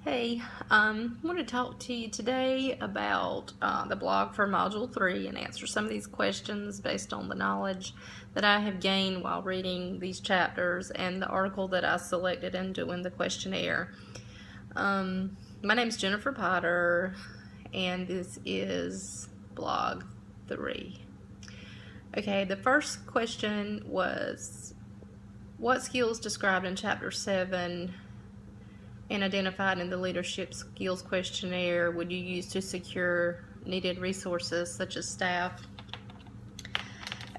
Hey, I want to talk to you today about the blog for Module 3 and answer some of these questions based on the knowledge that I have gained while reading these chapters and the article that I selected in doing the questionnaire. My name is Jennifer Potter, and this is blog 3. Okay, the first question was, what skills described in Chapter 7 and identified in the leadership skills questionnaire would you use to secure needed resources such as staff?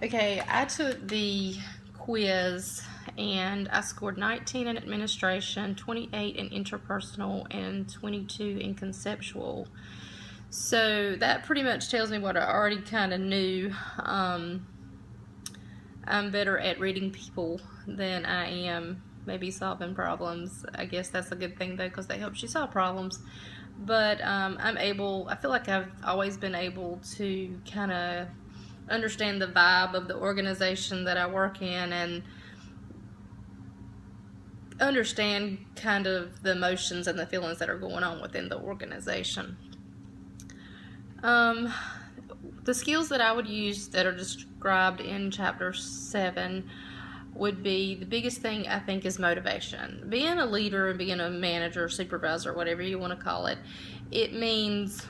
Okay, I took the quiz and I scored 19 in administration, 28 in interpersonal, and 22 in conceptual. So that pretty much tells me what I already kind of knew. I'm better at reading people than I am maybe solving problems. I guess that's a good thing though, because that helps you solve problems. But I feel like I've always been able to kind of understand the vibe of the organization that I work in and understand kind of the emotions and the feelings that are going on within the organization. The skills that I would use that are described in Chapter 7 would be, the biggest thing I think is motivation. Being a leader and being a manager, supervisor, whatever you want to call it, it means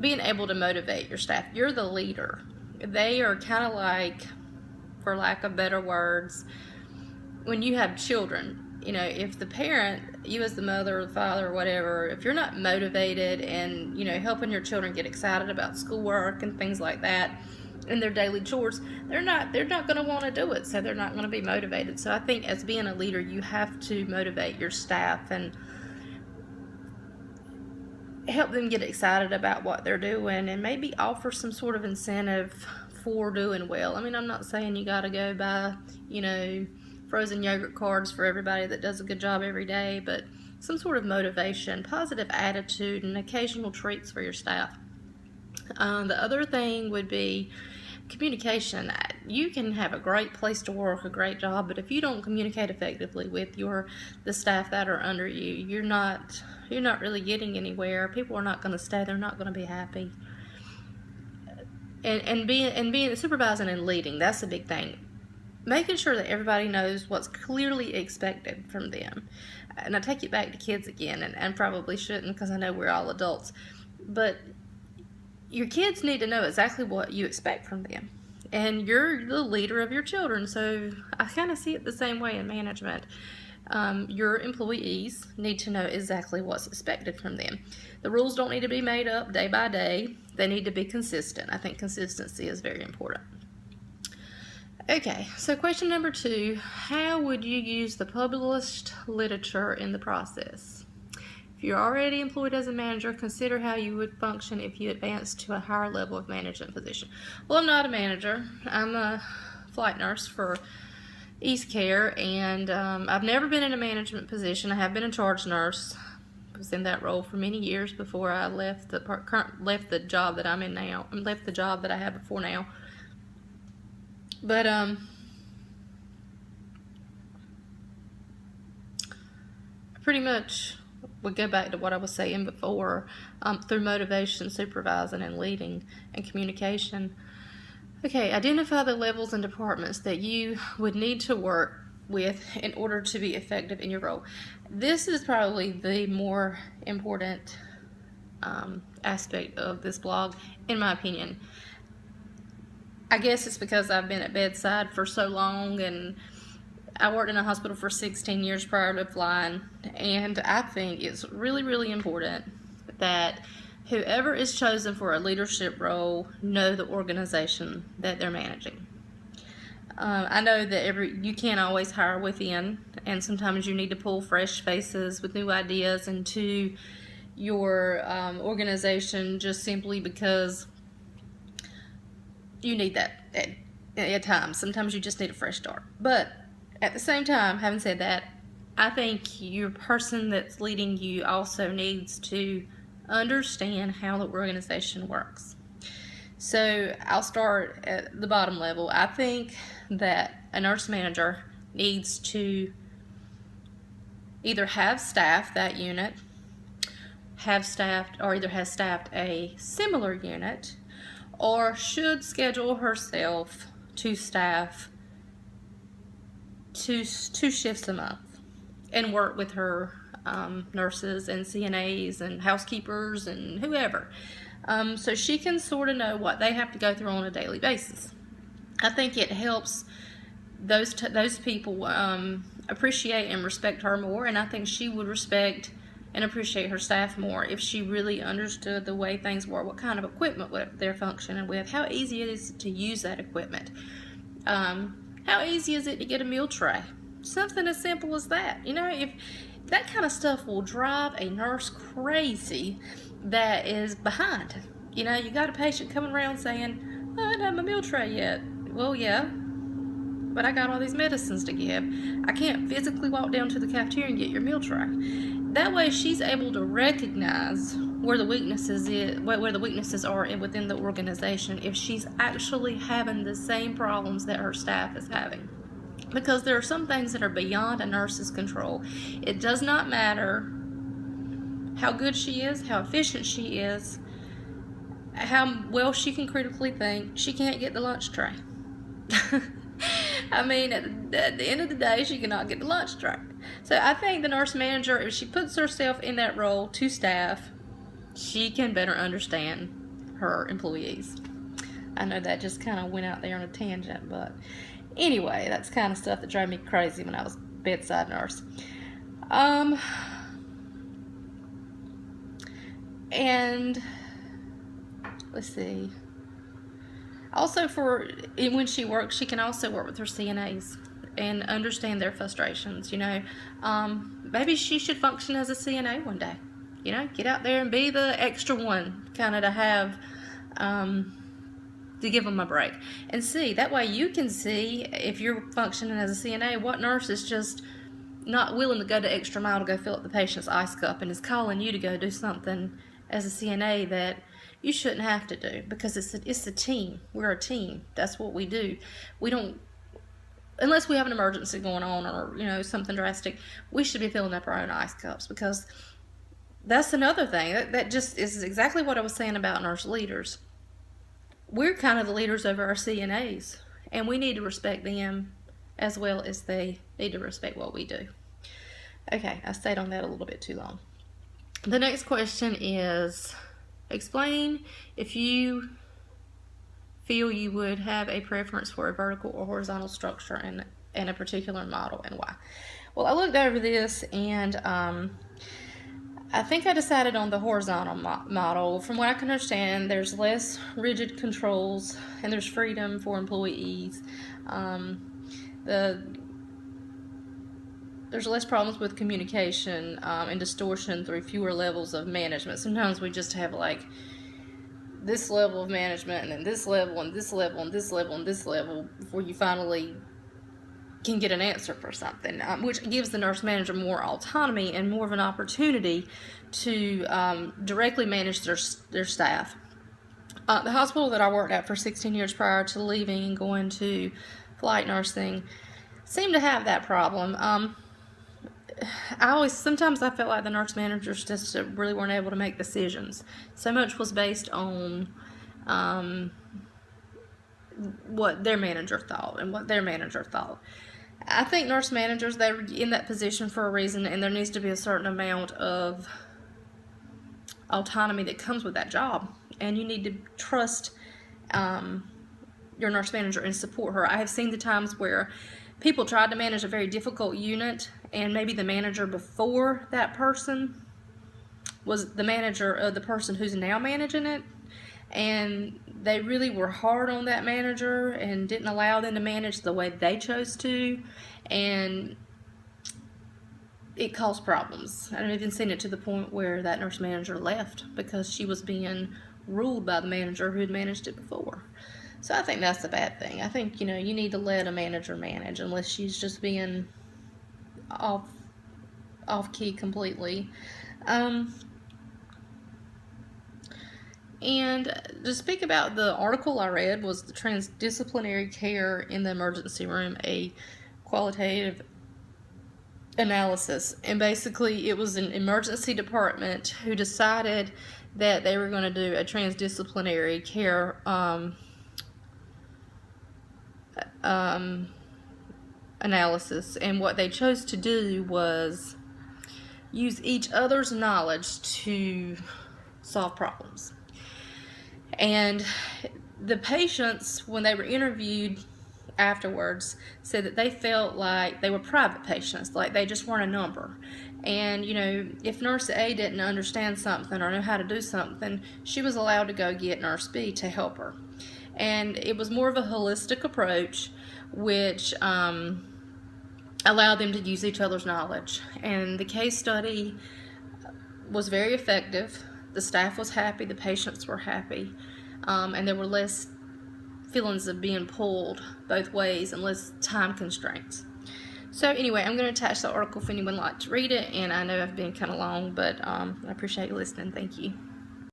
being able to motivate your staff. You're the leader. They are kind of like, for lack of better words, when you have children, if the parent, you as the mother or the father or whatever, if you're not motivated and, helping your children get excited about schoolwork and things like that and their daily chores, they're not going to want to do it, so they're not going to be motivated. So I think as being a leader, you have to motivate your staff and help them get excited about what they're doing and maybe offer some sort of incentive for doing well. I mean, I'm not saying you got to go buy, frozen yogurt cards for everybody that does a good job every day, but some sort of motivation, positive attitude, and occasional treats for your staff. The other thing would be communication. You can have a great place to work, a great job, but if you don't communicate effectively with the staff that are under you, you're not really getting anywhere. People are not going to stay. They're not going to be happy. And being supervising and leading, that's a big thing. Making sure that everybody knows what's clearly expected from them. And I take it back to kids again, and probably shouldn't because I know we're all adults. But your kids need to know exactly what you expect from them. And you're the leader of your children, so I kind of see it the same way in management. Your employees need to know exactly what's expected from them. The rules don't need to be made up day by day. They need to be consistent. I think consistency is very important. Okay, so question number 2, how would you use the published literature in the process? If you're already employed as a manager, consider how you would function if you advanced to a higher level of management position. Well, I'm not a manager. I'm a flight nurse for East Care, and I've never been in a management position. I have been a charge nurse. I was in that role for many years before I left the job that I'm in now. Left the job that I had before now. But I pretty much would go back to what I was saying before, through motivation, supervising, and leading, and communication. Okay, identify the levels and departments that you would need to work with in order to be effective in your role. This is probably the more important aspect of this blog, in my opinion. I guess it's because I've been at bedside for so long, and I worked in a hospital for 16 years prior to flying, and I think it's really, really important that whoever is chosen for a leadership role know the organization that they're managing. I know that you can't always hire within, and sometimes you need to pull fresh faces with new ideas into your organization just simply because you need that at times. Sometimes you just need a fresh start. But at the same time, having said that, I think your person that's leading you also needs to understand how the organization works. So I'll start at the bottom level. I think that a nurse manager needs to either have staffed that unit, have staffed, or either has staffed a similar unit, or should schedule herself to staff two shifts a month and work with her nurses and CNAs and housekeepers and whoever, so she can sort of know what they have to go through on a daily basis. I think it helps those people appreciate and respect her more, and I think she would respect and appreciate her staff more if she really understood the way things work, what kind of equipment they're functioning with, how easy it is to use that equipment, how easy is it to get a meal tray, something as simple as that. If that kind of stuff will drive a nurse crazy that is behind. You got a patient coming around saying, I don't have my meal tray yet. Well, yeah, but I got all these medicines to give. I can't physically walk down to the cafeteria and get your meal tray. That way she's able to recognize where the weaknesses are within the organization if she's actually having the same problems that her staff is having. Because there are some things that are beyond a nurse's control. It does not matter how good she is, how efficient she is, how well she can critically think. She can't get the lunch tray. I mean, at the end of the day, she cannot get the lunch tray. So I think the nurse manager, if she puts herself in that role to staff, she can better understand her employees. I know that just kind of went out there on a tangent, but anyway, that's kind of stuff that drove me crazy when I was bedside nurse. And let's see. Also, when she works, she can also work with her CNAs and understand their frustrations. Maybe she should function as a CNA one day. Get out there and be the extra one, kind of to have, to give them a break. And see, that way you can see, if you're functioning as a CNA, what nurse is just not willing to go the extra mile to go fill up the patient's ice cup and is calling you to go do something as a CNA that you shouldn't have to do, because it's a team. We're a team. That's what we do. We don't, unless we have an emergency going on or something drastic, we should be filling up our own ice cups, because that's another thing. That just is exactly what I was saying about nurse leaders. We're kind of the leaders over our CNAs, and we need to respect them as well as they need to respect what we do. Okay, I stayed on that a little bit too long. The next question is, explain if you feel you would have a preference for a vertical or horizontal structure in a particular model, and why. Well, I looked over this, and I think I decided on the horizontal model. From what I can understand, there's less rigid controls and there's freedom for employees. There's less problems with communication and distortion through fewer levels of management. Sometimes we just have like this level of management and then this level and this level and this level and this level before you finally can get an answer for something, which gives the nurse manager more autonomy and more of an opportunity to directly manage their staff. The hospital that I worked at for 16 years prior to leaving and going to flight nursing seemed to have that problem. Sometimes I felt like the nurse managers just really weren't able to make decisions. So much was based on what their manager thought and what their manager thought. I think nurse managers, they're in that position for a reason, and there needs to be a certain amount of autonomy that comes with that job, and you need to trust your nurse manager and support her. I have seen the times where people tried to manage a very difficult unit, and maybe the manager before that person was the manager of the person who's now managing it, and they really were hard on that manager and didn't allow them to manage the way they chose to, and it caused problems. I've even seen it to the point where that nurse manager left because she was being ruled by the manager who had managed it before. So I think that's the bad thing. I think, you need to let a manager manage unless she's just being off key completely. And to speak about the article I read, was the Transdisciplinary Care in the Emergency Room, a qualitative analysis. And basically, it was an emergency department who decided that they were going to do a transdisciplinary care analysis. And what they chose to do was use each other's knowledge to solve problems. And the patients, when they were interviewed afterwards, said that they felt like they were private patients, like they just weren't a number. And, you know, if Nurse A didn't understand something or know how to do something, she was allowed to go get Nurse B to help her. And it was more of a holistic approach, which allowed them to use each other's knowledge. And the case study was very effective. The staff was happy, the patients were happy, and there were less feelings of being pulled both ways and less time constraints. So anyway, I'm going to attach the article if anyone would like to read it, and I know I've been kind of long, but I appreciate you listening. Thank you.